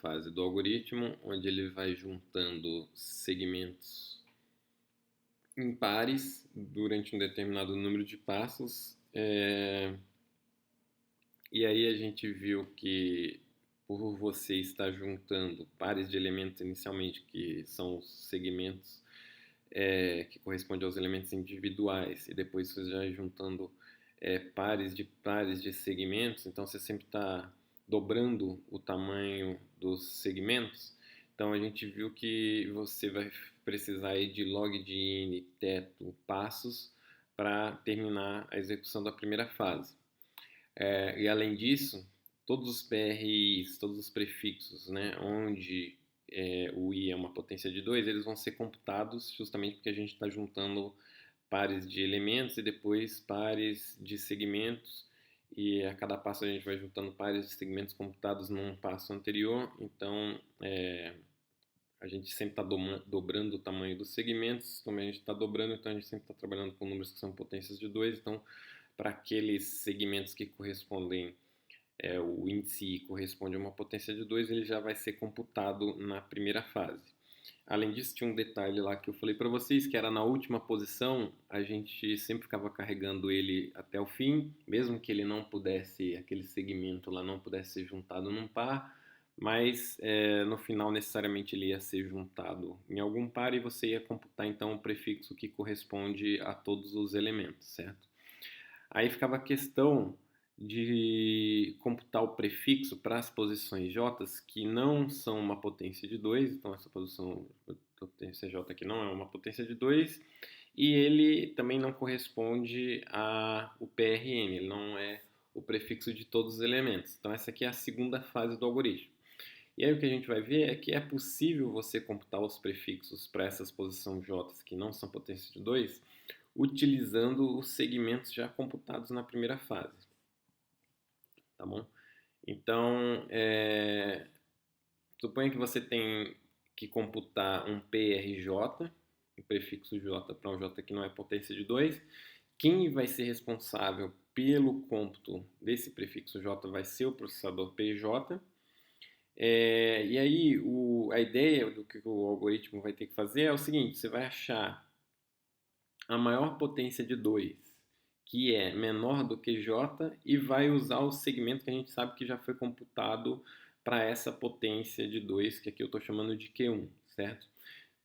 fase do algoritmo, onde ele vai juntando segmentos em pares durante um determinado número de passos. E aí a gente viu que por você estar juntando pares de elementos inicialmente, que são os segmentos que correspondem aos elementos individuais, e depois você já juntando pares de segmentos, então você sempre está dobrando o tamanho dos segmentos. Então a gente viu que você vai precisar aí de log de n teto passos para terminar a execução da primeira fase. E além disso, todos os PRIs, todos os prefixos, né, onde o i é uma potência de 2, eles vão ser computados justamente porque a gente está juntando pares de elementos e depois pares de segmentos, e a cada passo a gente vai juntando pares de segmentos computados num passo anterior. Então a gente sempre está dobrando o tamanho dos segmentos, também a gente está dobrando, então a gente sempre está trabalhando com números que são potências de 2. Então, para aqueles segmentos que correspondem, o índice I corresponde a uma potência de 2, ele já vai ser computado na primeira fase. Além disso, tinha um detalhe lá que eu falei para vocês, que era na última posição, a gente sempre ficava carregando ele até o fim, mesmo que ele não pudesse, aquele segmento lá não pudesse ser juntado num par, mas no final necessariamente ele ia ser juntado em algum par e você ia computar então o prefixo que corresponde a todos os elementos, certo? Aí ficava a questão de computar o prefixo para as posições j que não são uma potência de 2, então essa potência j aqui não é uma potência de 2, e ele também não corresponde ao PRN, ele não é o prefixo de todos os elementos. Então essa aqui é a segunda fase do algoritmo. E aí o que a gente vai ver é que é possível você computar os prefixos para essas posições j que não são potência de 2, utilizando os segmentos já computados na primeira fase, tá bom? Então, suponha que você tem que computar um PRJ, um prefixo J para um J que não é potência de 2. Quem vai ser responsável pelo cômputo desse prefixo J vai ser o processador PJ. E aí, a ideia do que o algoritmo vai ter que fazer é o seguinte: você vai achar a maior potência de 2, que é menor do que J, e vai usar o segmento que a gente sabe que já foi computado para essa potência de 2, que aqui eu estou chamando de Q1, certo?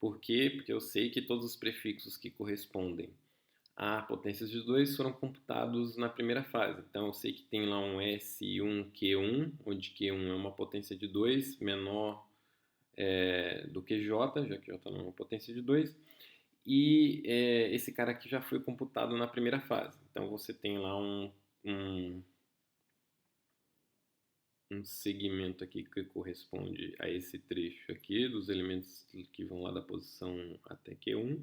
Por quê? Porque eu sei que todos os prefixos que correspondem a potências de 2 foram computados na primeira fase. Então eu sei que tem lá um S1Q1, onde Q1 é uma potência de 2 menor do que J, já que J não é uma potência de 2. E esse cara aqui já foi computado na primeira fase. Então você tem lá um segmento aqui que corresponde a esse trecho aqui, dos elementos que vão lá da posição até Q1.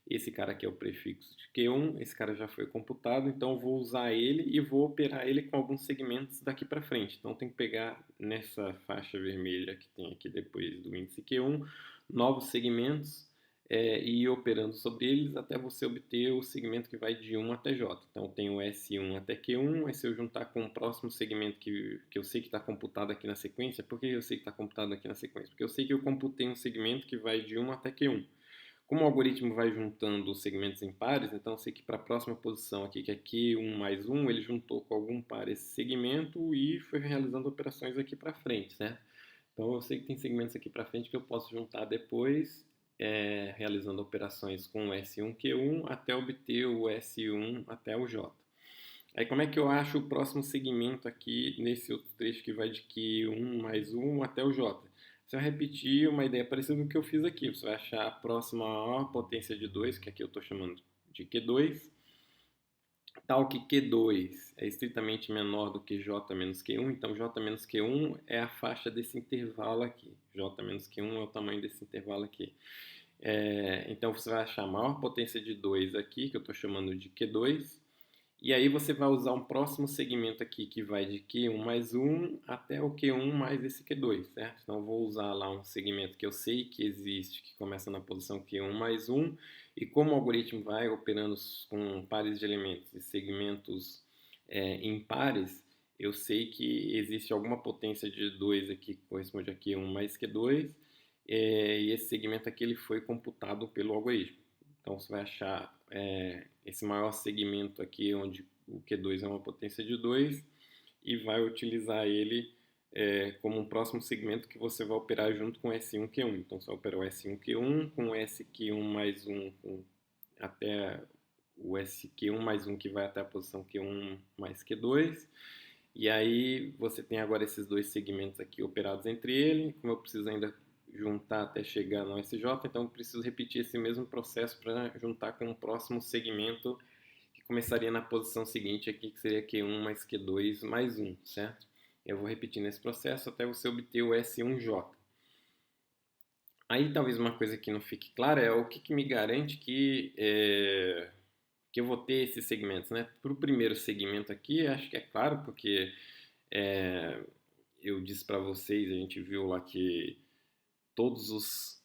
Esse cara aqui é o prefixo de Q1, esse cara já foi computado, então eu vou usar ele e vou operar ele com alguns segmentos daqui para frente. Então tem que pegar nessa faixa vermelha que tem aqui depois do índice Q1, novos segmentos, e ir operando sobre eles até você obter o segmento que vai de 1 até J. Então eu tenho S1 até Q1, aí se eu juntar com o próximo segmento que eu sei que está computado aqui na sequência, por que eu sei que está computado aqui na sequência? Porque eu sei que eu computei um segmento que vai de 1 até Q1. Como o algoritmo vai juntando os segmentos em pares, então eu sei que para a próxima posição aqui, que é Q1 mais 1, ele juntou com algum par esse segmento e foi realizando operações aqui para frente, certo? Então eu sei que tem segmentos aqui para frente que eu posso juntar depois, realizando operações com o S1Q1 até obter o S1 até o J. Aí como é que eu acho o próximo segmento aqui nesse outro trecho que vai de Q1 mais 1 até o J? Você vai repetir uma ideia parecida com o que eu fiz aqui. Você vai achar a próxima maior potência de 2, que aqui eu estou chamando de Q2, tal que Q2 é estritamente menor do que J menos Q1, então J menos Q1 é a faixa desse intervalo aqui. J menos Q1 é o tamanho desse intervalo aqui. Então você vai achar a maior potência de 2 aqui, que eu estou chamando de Q2, e aí você vai usar um próximo segmento aqui que vai de Q1 mais 1 até o Q1 mais esse Q2, certo? Então eu vou usar lá um segmento que eu sei que existe, que começa na posição Q1 mais 1, e como o algoritmo vai operando com pares de elementos e segmentos em pares, eu sei que existe alguma potência de 2 aqui que corresponde a Q1 mais Q2, e esse segmento aqui ele foi computado pelo algoritmo. Então você vai achar esse maior segmento aqui, onde o Q2 é uma potência de 2, e vai utilizar ele como um próximo segmento que você vai operar junto com S1Q1. Então você vai operar o S1Q1 com o SQ1 mais 1 até o SQ1 mais 1 que vai até a posição Q1 mais Q2. E aí você tem agora esses dois segmentos aqui operados entre eles. Como eu preciso ainda juntar até chegar no SJ, então eu preciso repetir esse mesmo processo para juntar com o próximo segmento que começaria na posição seguinte aqui, que seria Q1 mais Q2 mais 1, certo? Eu vou repetir nesse processo até você obter o S1J. Aí talvez uma coisa que não fique clara é o que me garante que eu vou ter esses segmentos, né? Para o primeiro segmento aqui, acho que é claro, porque é, eu disse para vocês, a gente viu lá que todos os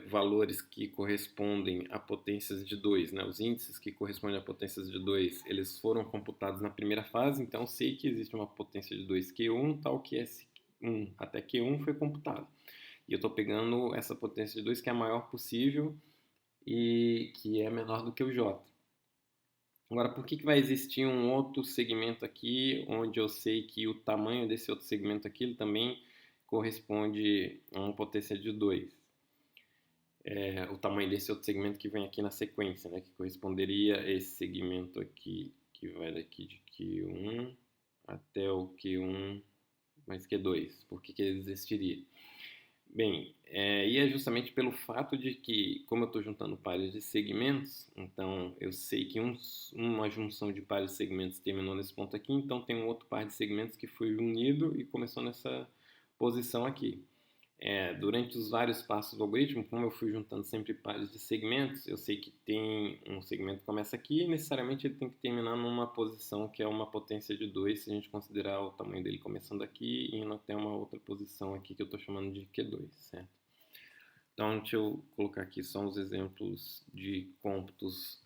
valores que correspondem a potências de 2, né? Os índices que correspondem a potências de 2, eles foram computados na primeira fase, então sei que existe uma potência de 2 Q1, tal que S1 até Q1 foi computado. E eu estou pegando essa potência de 2 que é a maior possível e que é menor do que o J. Agora, por que vai existir um outro segmento aqui, onde eu sei que o tamanho desse outro segmento aqui ele também corresponde a uma potência de 2? O tamanho desse outro segmento que vem aqui na sequência, né, que corresponderia a esse segmento aqui, que vai daqui de Q1 até o Q1 mais Q2. Por que ele existiria? Bem, e é justamente pelo fato de que, como eu estou juntando pares de segmentos, então eu sei que uma junção de pares de segmentos terminou nesse ponto aqui, então tem um outro par de segmentos que foi unido e começou nessa posição aqui. Durante os vários passos do algoritmo, como eu fui juntando sempre pares de segmentos, eu sei que tem um segmento que começa aqui e necessariamente ele tem que terminar numa posição que é uma potência de 2, se a gente considerar o tamanho dele começando aqui e indo até uma outra posição aqui que eu estou chamando de Q2, certo? Então, deixa eu colocar aqui só uns exemplos de cômputos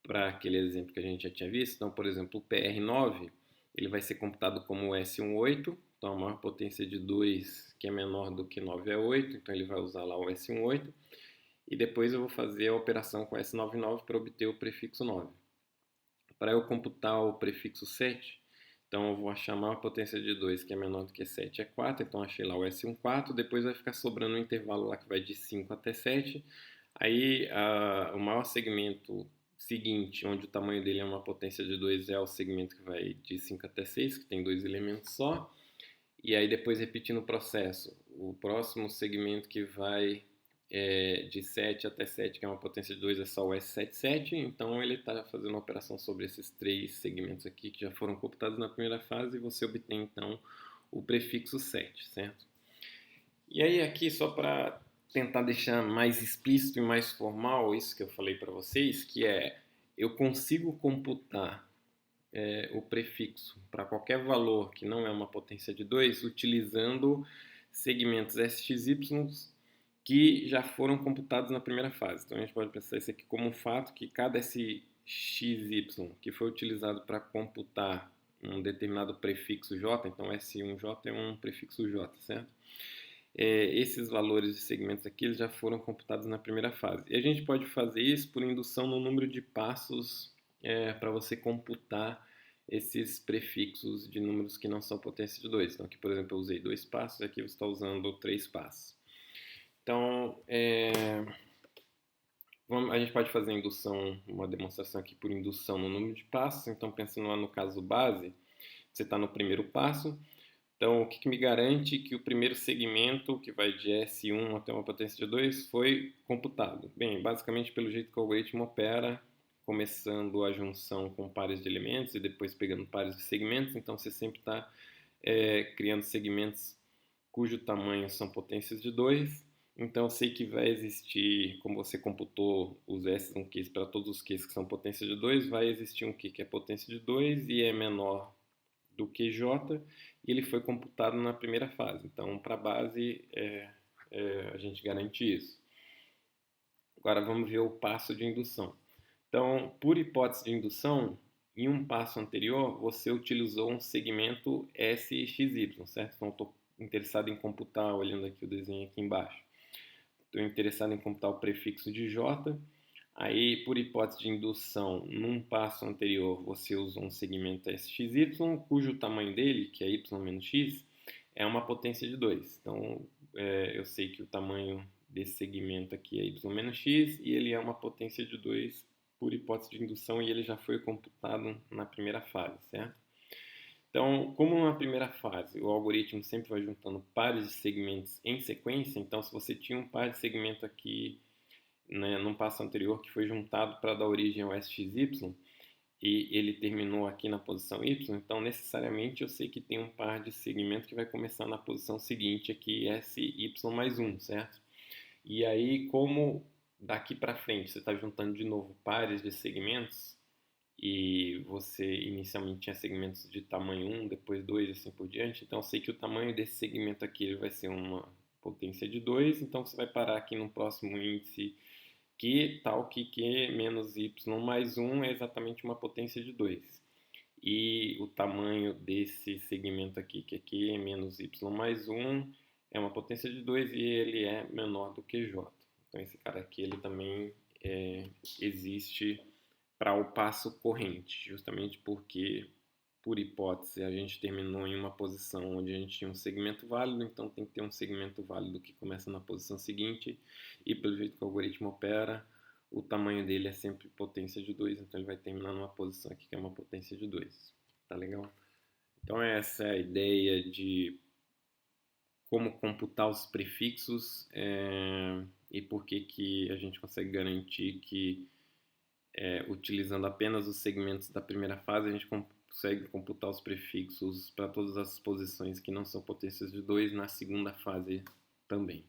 para aquele exemplo que a gente já tinha visto. Então, por exemplo, o PR9, ele vai ser computado como S18, então a maior potência de 2 que é menor do que 9 é 8, então ele vai usar lá o S18. E depois eu vou fazer a operação com S99 para obter o prefixo 9. Para eu computar o prefixo 7, então eu vou achar a maior potência de 2 que é menor do que 7 é 4, então achei lá o S14, depois vai ficar sobrando um intervalo lá que vai de 5 até 7. Aí o maior segmento seguinte, onde o tamanho dele é uma potência de 2, é o segmento que vai de 5 até 6, que tem dois elementos só. E aí depois repetindo o processo, o próximo segmento que vai de 7 até 7, que é uma potência de 2, é só o S77, então ele está fazendo uma operação sobre esses três segmentos aqui que já foram computados na primeira fase e você obtém então o prefixo 7, certo? E aí aqui só para tentar deixar mais explícito e mais formal isso que eu falei para vocês, que eu consigo computar o prefixo para qualquer valor que não é uma potência de 2 utilizando segmentos SXY que já foram computados na primeira fase. Então a gente pode pensar isso aqui como um fato que cada SXY que foi utilizado para computar um determinado prefixo J, então S1J é um prefixo J, certo? Esses valores de segmentos aqui eles já foram computados na primeira fase. E a gente pode fazer isso por indução no número de passos para você computar esses prefixos de números que não são potência de 2. Então aqui, por exemplo, eu usei 2 passos, aqui você está usando 3 passos. Então, a gente pode fazer indução, uma demonstração aqui por indução no número de passos. Então, pensando lá no caso base, você está no primeiro passo. Então, o que me garante que o primeiro segmento, que vai de S1 até uma potência de 2, foi computado? Bem, basicamente pelo jeito que o algoritmo opera, começando a junção com pares de elementos e depois pegando pares de segmentos. Então, você sempre está criando segmentos cujo tamanho são potências de 2. Então, eu sei que vai existir, como você computou os S1Qs para todos os Qs que são potência de 2, vai existir um Q que é potência de 2 e é menor do que J, e ele foi computado na primeira fase. Então, para a base, a gente garante isso. Agora, vamos ver o passo de indução. Então, por hipótese de indução, em um passo anterior, você utilizou um segmento SXY, certo? Então, estou interessado em computar, olhando aqui o desenho aqui embaixo. Estou interessado em computar o prefixo de J. Aí, por hipótese de indução, num passo anterior, você usou um segmento SXY, cujo tamanho dele, que é y menos x, é uma potência de 2. Então, eu sei que o tamanho desse segmento aqui é y menos x e ele é uma potência de 2 por hipótese de indução e ele já foi computado na primeira fase, certo? Então, como na primeira fase o algoritmo sempre vai juntando pares de segmentos em sequência, então se você tinha um par de segmento aqui, né, num passo anterior que foi juntado para dar origem ao SXY e ele terminou aqui na posição Y, então necessariamente eu sei que tem um par de segmento que vai começar na posição seguinte aqui, SY mais 1, certo? E aí, como daqui para frente você está juntando de novo pares de segmentos, e você inicialmente tinha segmentos de tamanho 1, depois 2 e assim por diante, então eu sei que o tamanho desse segmento aqui ele vai ser uma potência de 2, então você vai parar aqui no próximo índice Q, tal que Q menos y mais 1 é exatamente uma potência de 2. E o tamanho desse segmento aqui, que é Q menos y mais 1, é uma potência de 2 e ele é menor do que j. Então esse cara aqui ele também existe para o passo corrente, justamente porque, por hipótese, a gente terminou em uma posição onde a gente tinha um segmento válido, então tem que ter um segmento válido que começa na posição seguinte, e pelo jeito que o algoritmo opera, o tamanho dele é sempre potência de 2, então ele vai terminar numa posição aqui que é uma potência de 2. Tá legal? Então essa é a ideia de como computar os prefixos e por que a gente consegue garantir que utilizando apenas os segmentos da primeira fase, a gente consegue computar os prefixos para todas as posições que não são potências de 2 na segunda fase também.